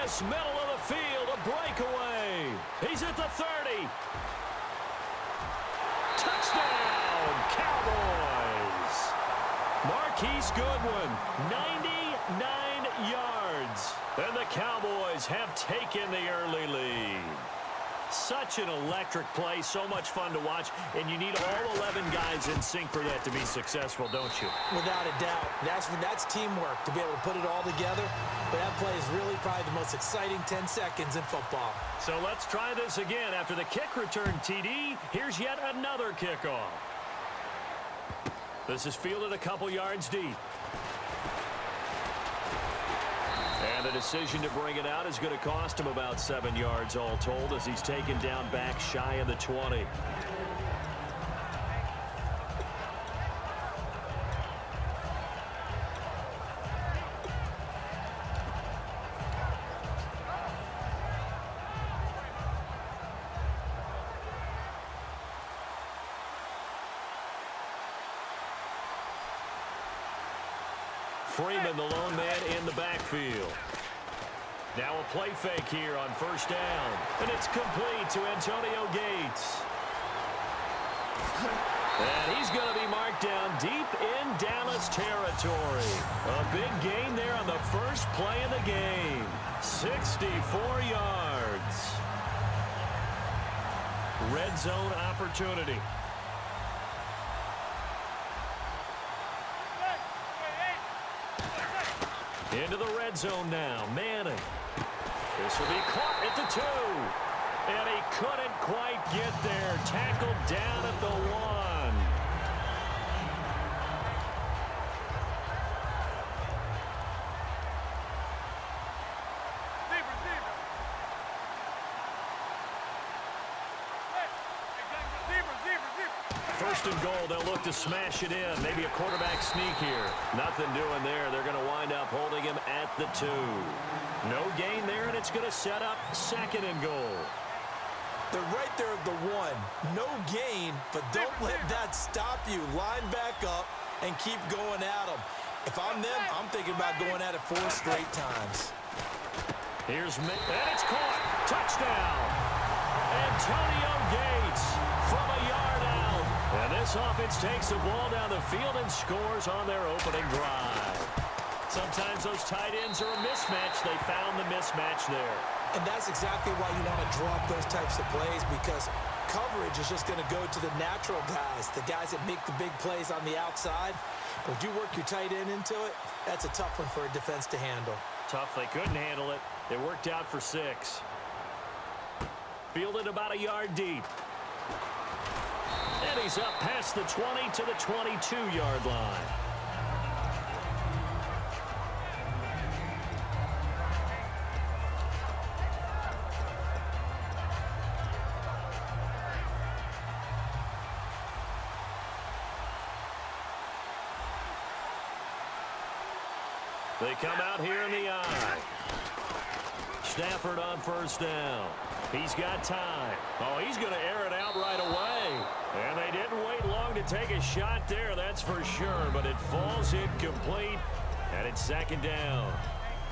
this middle of the field, a breakaway. He's at the 30. Touchdown, Cowboys. Marquise Goodwin, 99 yards. And the Cowboys have taken the early lead. Such an electric play, so much fun to watch, and you need all 11 guys in sync for that to be successful, don't you? Without a doubt. That's teamwork to be able to put it all together. But that play is really probably the most exciting 10 seconds in football. So let's try this again. After the kick return TD, here's yet another kickoff. This is fielded a couple yards deep. And the decision to bring it out is going to cost him about 7 yards all told as he's taken down back shy of the 20. Freeman, the lone man in the backfield. Now a play fake here on first down. And it's complete to Antonio Gates. And he's going to be marked down deep in Dallas territory. A big gain there on the first play of the game. 64 yards. Red zone opportunity. Into the red zone now. Manning. This will be caught at the 2. And he couldn't quite get there. Tackled down at the 1. First and goal, they'll look to smash it in. Maybe a quarterback sneak here. Nothing doing there. They're going to wind up holding him at the 2. No gain there, and it's going to set up second and goal. They're right there at the 1. No gain, but don't let that stop you. Line back up and keep going at them. If I'm them, I'm thinking about going at it 4 straight times. Here's Mick, and it's caught. Touchdown. Antonio Gates from a yard out. And this offense takes the ball down the field and scores on their opening drive. Sometimes those tight ends are a mismatch. They found the mismatch there. And that's exactly why you want to drop those types of plays, because coverage is just going to go to the natural guys, the guys that make the big plays on the outside. But if you work your tight end into it, that's a tough one for a defense to handle. Tough. They couldn't handle it. It worked out for 6. Fielded about a yard deep. And he's up past the 20 to the 22-yard line. They come out here in the eye. Stafford on first down. He's got time. Oh, he's going to air it out right away. And they didn't wait long to take a shot there, that's for sure. But it falls incomplete, and it's second down.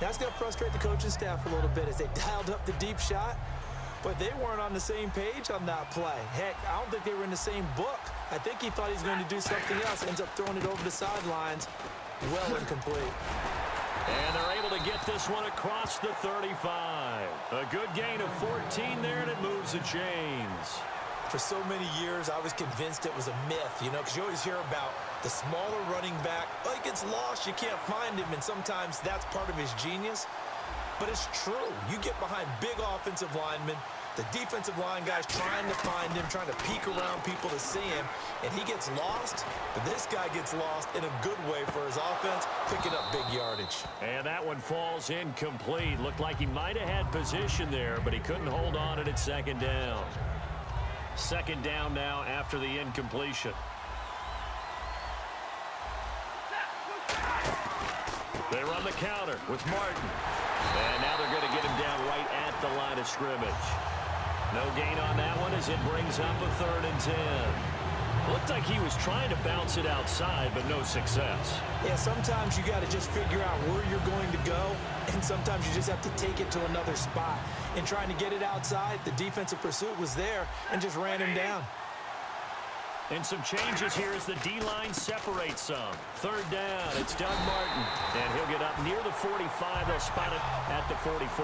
That's going to frustrate the coaching staff a little bit as they dialed up the deep shot. But they weren't on the same page on that play. Heck, I don't think they were in the same book. I think he thought he was going to do something else. Ends up throwing it over the sidelines. Well incomplete. And they're able to get this one across the 35. A good gain of 14 there, and it moves the chains. For so many years, I was convinced it was a myth, because you always hear about the smaller running back. Oh, he gets lost, you can't find him, and sometimes that's part of his genius. But it's true. You get behind big offensive linemen, the defensive line guys trying to find him, trying to peek around people to see him, and he gets lost. But this guy gets lost in a good way for his offense, picking up big yardage. And that one falls incomplete. Looked like he might have had position there, but he couldn't hold on at second down. Second down now after the incompletion. They run the counter with Martin. And now they're going to get him down right at the line of scrimmage. No gain on that one as it brings up a 3rd and 10. Looked like he was trying to bounce it outside, but no success. Yeah, sometimes you got to just figure out where you're going to go, and sometimes you just have to take it to another spot. In trying to get it outside, the defensive pursuit was there and just ran him down. And some changes here as the D-line separates some. Third down, it's Doug Martin. And he'll get up near the 45. They'll spot it at the 44.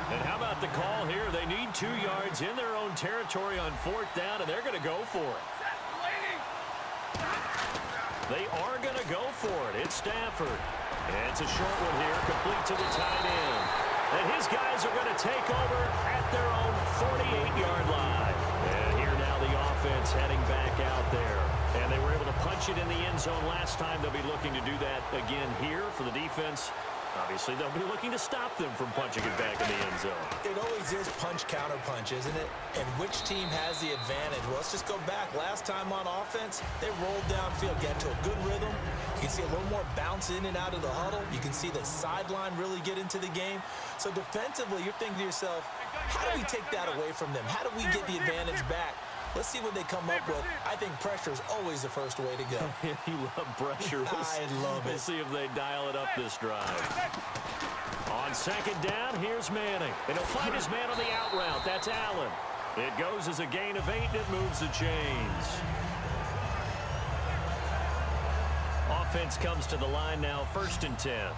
And how about the call here? They need 2 yards in their own territory on 4th down, and they're going to go for it. They are going to go for it. It's Stafford. And it's a short one here, complete to the tight end. And his guys are going to take over at their own 48-yard line. And here now the offense heading back out there. And they were able to punch it in the end zone last time. They'll be looking to do that again here for the defense. Obviously, they'll be looking to stop them from punching it back in the end zone. It always is punch-counter-punch, isn't it? And which team has the advantage? Well, let's just go back. Last time on offense, they rolled downfield, got to a good rhythm. You can see a little more bounce in and out of the huddle. You can see the sideline really get into the game. So defensively, you're thinking to yourself, how do we take that away from them? How do we get the advantage back? Let's see what they come up with. I think pressure is always the first way to go. You love pressure. I love it. We'll see if they dial it up this drive. On 2nd down, here's Manning. And he'll find his man on the out route. That's Allen. It goes as a gain of 8, and it moves the chains. Offense comes to the line now, 1st and 10.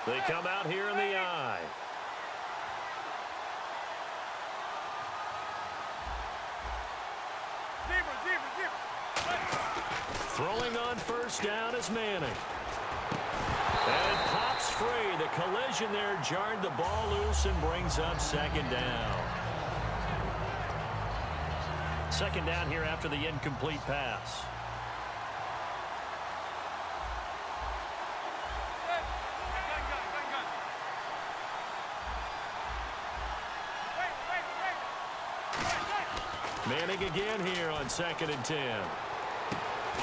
They come out here in the I. Throwing on 1st down is Manning. And it pops free. The collision there jarred the ball loose and brings up 2nd down. 2nd down here after the incomplete pass. Manning again here on 2nd and 10.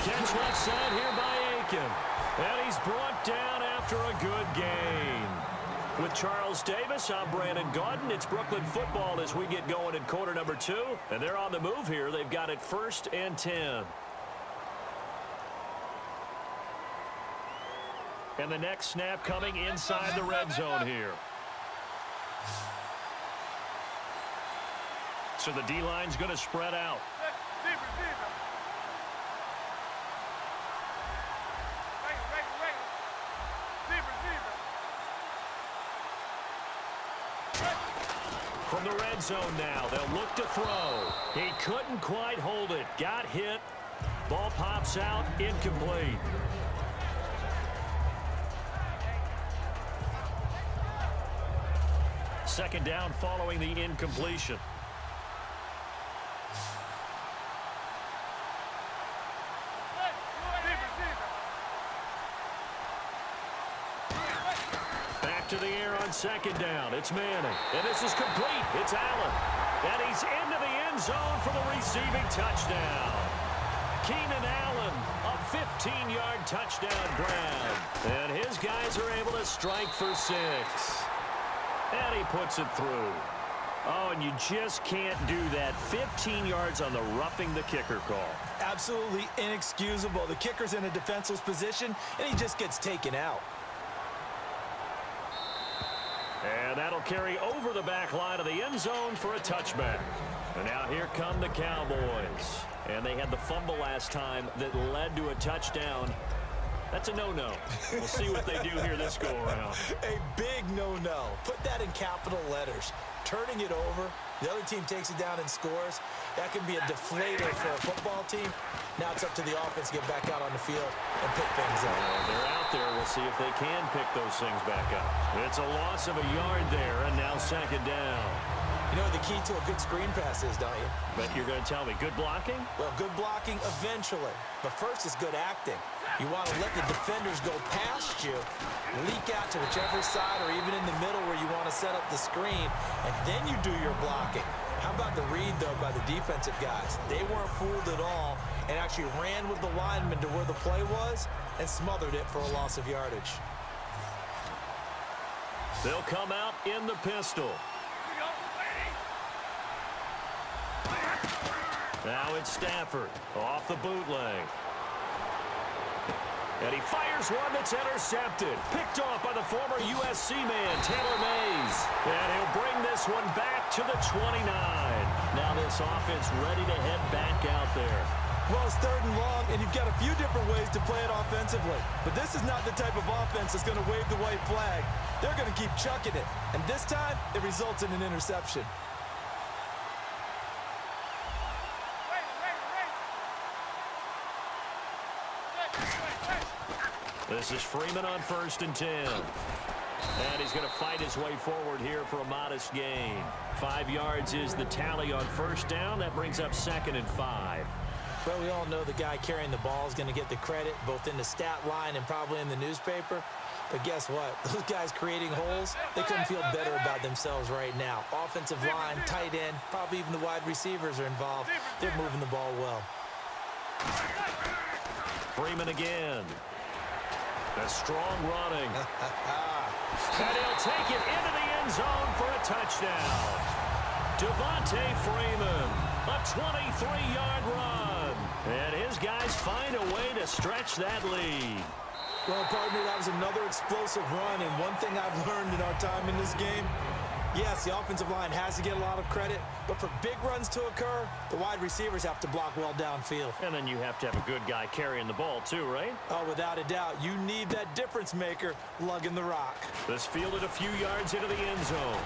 Catch left side here by Aiken. And he's brought down after a good gain. With Charles Davis, I'm Brandon Gaudin. It's Brooklyn football as we get going in quarter number 2. And they're on the move here. They've got it 1st and 10. And the next snap coming inside the red zone here. So the D-line's going to spread out. From the red zone now, they'll look to throw. He couldn't quite hold it. Got hit. Ball pops out, incomplete. Second down following the incompletion. To the air on 2nd down. It's Manning. And this is complete. It's Allen. And he's into the end zone for the receiving touchdown. Keenan Allen, a 15-yard touchdown grab. And his guys are able to strike for 6. And he puts it through. Oh, and you just can't do that. 15 yards on the roughing the kicker call. Absolutely inexcusable. The kicker's in a defenseless position, and he just gets taken out. And that'll carry over the back line of the end zone for a touchback. And now here come the Cowboys. And they had the fumble last time that led to a touchdown. That's a no-no. We'll see what they do here this go-around. A big no-no. Put that in capital letters. Turning it over. The other team takes it down and scores. That can be a deflator for a football team. Now it's up to the offense to get back out on the field and pick things up. They're out there. We'll see if they can pick those things back up. It's a loss of a yard there, and now 2nd down. You know what the key to a good screen pass is, don't you? But you're going to tell me, good blocking? Well, good blocking eventually. But first is good acting. You want to let the defenders go past you, leak out to whichever side or even in the middle where you want to set up the screen, and then you do your blocking. How about the read, though, by the defensive guys? They weren't fooled at all and actually ran with the lineman to where the play was and smothered it for a loss of yardage. They'll come out in the pistol. Now it's Stafford off the bootleg. And he fires one that's intercepted. Picked off by the former USC man, Taylor Mays. And he'll bring this one back to the 29. Now this offense ready to head back out there. Well, it's 3rd and long, and you've got a few different ways to play it offensively. But this is not the type of offense that's going to wave the white flag. They're going to keep chucking it. And this time, it results in an interception. This is Freeman on 1st and 10. And he's going to fight his way forward here for a modest gain. 5 yards is the tally on 1st down. That brings up 2nd and 5. Well, we all know the guy carrying the ball is going to get the credit, both in the stat line and probably in the newspaper. But guess what? Those guys creating holes, they couldn't feel better about themselves right now. Offensive line, tight end, probably even the wide receivers are involved. They're moving the ball well. Freeman again. A strong running. And he'll take it into the end zone for a touchdown. Devontae Freeman, a 23-yard run. And his guys find a way to stretch that lead. Well, partner, that was another explosive run. And one thing I've learned in our time in this game, yes, the offensive line has to get a lot of credit, but for big runs to occur, the wide receivers have to block well downfield. And then you have to have a good guy carrying the ball too, right? Oh, without a doubt. You need that difference maker lugging the rock. This fielded a few yards into the end zone.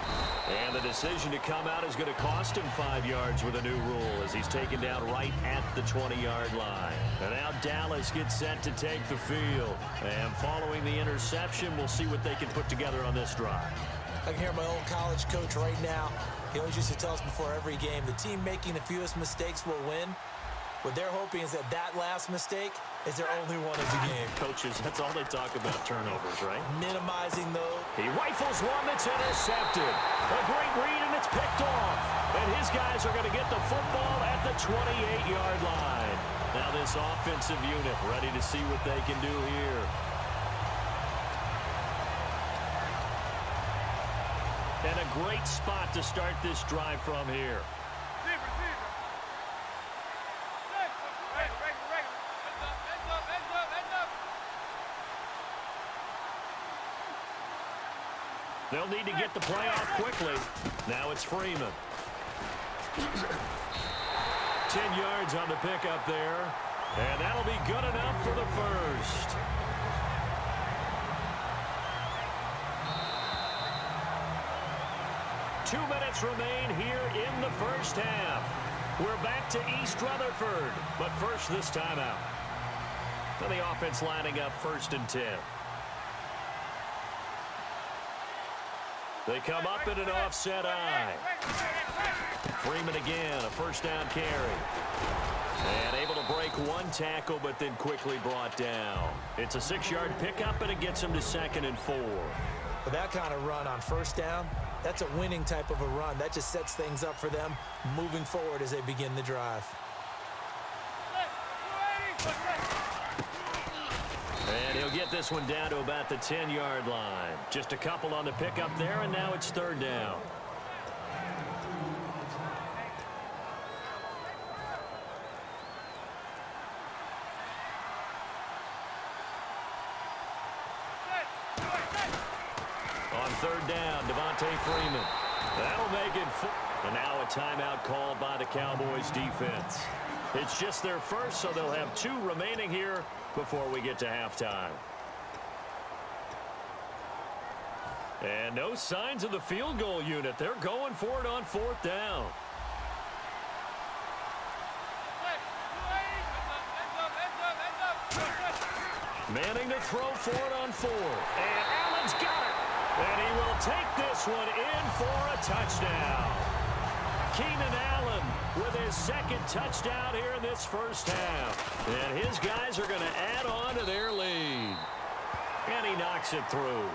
And the decision to come out is going to cost him 5 yards with a new rule as he's taken down right at the 20-yard line. And now Dallas gets set to take the field. And following the interception, we'll see what they can put together on this drive. I can hear my old college coach right now. He always used to tell us before every game, the team making the fewest mistakes will win. What they're hoping is that last mistake is their only one of the game. Coaches, that's all they talk about, turnovers, right? Minimizing those. He rifles one that's intercepted. A great read, and it's picked off. And his guys are going to get the football at the 28-yard line. Now this offensive unit ready to see what they can do here. And a great spot to start this drive from here. They'll need to get the play off quickly. Now it's Freeman. 10 yards on the pickup there. And that'll be good enough for the first. Two minutes remain here in the first half. We're back to East Rutherford, but first this timeout. And the offense lining up 1st and 10. They come up in an offset eye. Freeman again, a 1st down carry. And able to break one tackle, but then quickly brought down. It's a 6-yard pickup, and it gets him to 2nd and 4. With that kind of run on 1st down, that's a winning type of a run. That just sets things up for them moving forward as they begin the drive. And he'll get this one down to about the 10-yard line. Just a couple on the pickup there, and now it's 3rd down. On 3rd down, Devontae Freeman. That'll make it 4. And now a timeout called by the Cowboys defense. It's just their first, so they'll have 2 remaining here before we get to halftime. And no signs of the field goal unit. They're going for it on 4th down. Manning to throw for it on 4th. And Allen's got it. And he will take this one in for a touchdown. Keenan Allen with his 2nd touchdown here in this first half. And his guys are going to add on to their lead. And he knocks it through.